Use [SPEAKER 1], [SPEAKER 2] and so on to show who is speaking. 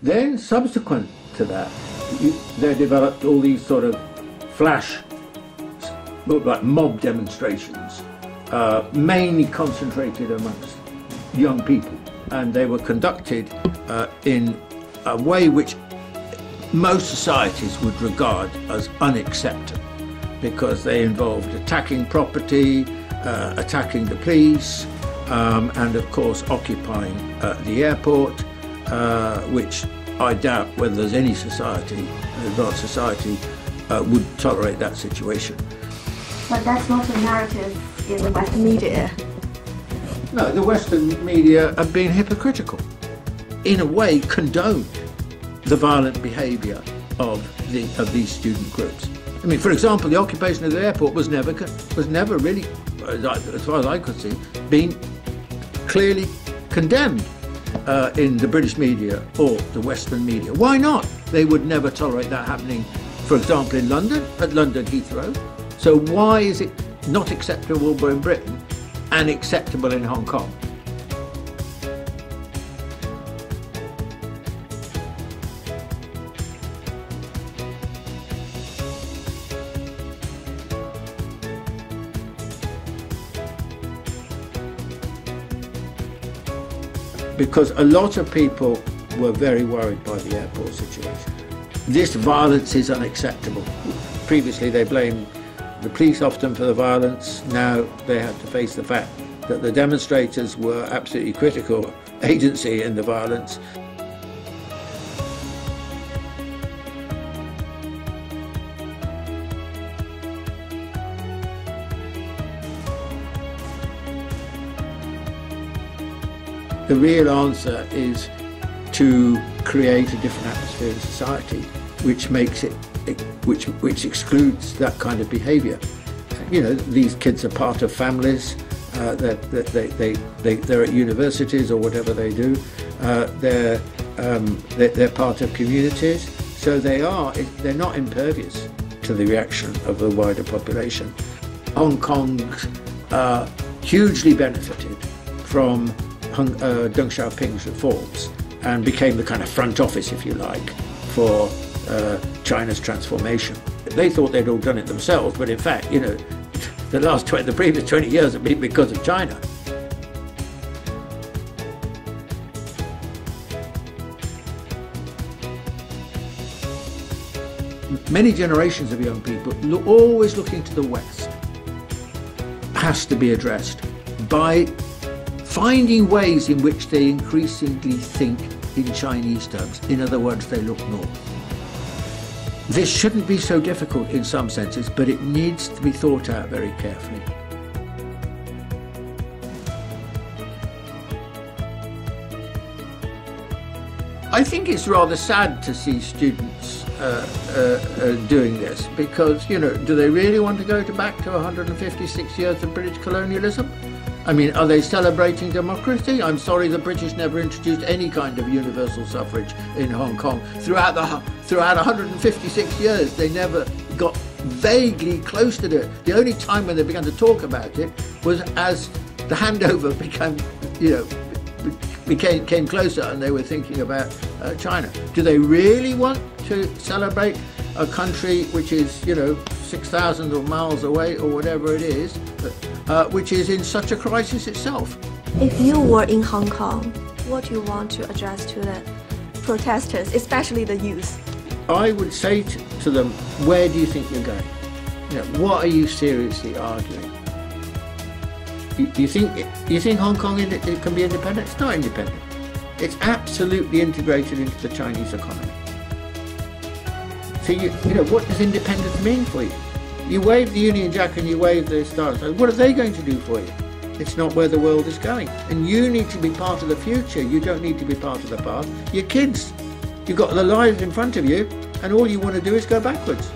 [SPEAKER 1] Then, subsequent to that, they developed all these sort of flash, like mob demonstrations, mainly concentrated amongst young people. And they were conducted in a way which most societies would regard as unacceptable, because they involved attacking property, attacking the police, and of course occupying the airport, which I doubt whether there's any society, an advanced society, would tolerate that situation.
[SPEAKER 2] But that's not the narrative in the Western media.
[SPEAKER 1] No, the Western media have been hypocritical. In a way, condoned the violent behaviour of these student groups. I mean, for example, the occupation of the airport was never really, as far as I could see, being clearly condemned in the British media or the Western media. Why not? They would never tolerate that happening, for example, in London, at London Heathrow. So why is it not acceptable in Britain and acceptable in Hong Kong? Because a lot of people were very worried by the airport situation. This violence is unacceptable. Previously they blamed the police often for the violence. Now they have to face the fact that the demonstrators were absolutely critical agency in the violence. The real answer is to create a different atmosphere in society, which makes it, which excludes that kind of behaviour. You know, these kids are part of families. They're at universities or whatever they do. They're part of communities, so they're not impervious to the reaction of the wider population. Hong Kong hugely benefited from Deng Xiaoping's reforms and became the kind of front office, if you like, for China's transformation. They thought they'd all done it themselves, but in fact, you know, the previous 20 years have been because of China. Many generations of young people always looking to the West has to be addressed by finding ways in which they increasingly think in Chinese terms. In other words, they look north. This shouldn't be so difficult in some senses, but it needs to be thought out very carefully. I think it's rather sad to see students doing this, because, you know, do they really want to go back to 156 years of British colonialism? I mean, are they celebrating democracy? I'm sorry, the British never introduced any kind of universal suffrage in Hong Kong. Throughout 156 years, they never got vaguely close to it. The only time when they began to talk about it was as the handover came closer and they were thinking about China. Do they really want to celebrate a country which is, you know, 6,000 miles away or whatever it is, which is in such a crisis itself?
[SPEAKER 2] If you were in Hong Kong, what do you want to address to the protesters, especially the youth?
[SPEAKER 1] I would say to them, where do you think you're going? You know, what are you seriously arguing? Do you think Hong Kong it can be independent? It's not independent. It's absolutely integrated into the Chinese economy. So you know, what does independence mean for you? You wave the Union Jack and you wave the Star. What are they going to do for you? It's not where the world is going. And you need to be part of the future. You don't need to be part of the past. You're kids. You've got the lives in front of you, and all you want to do is go backwards.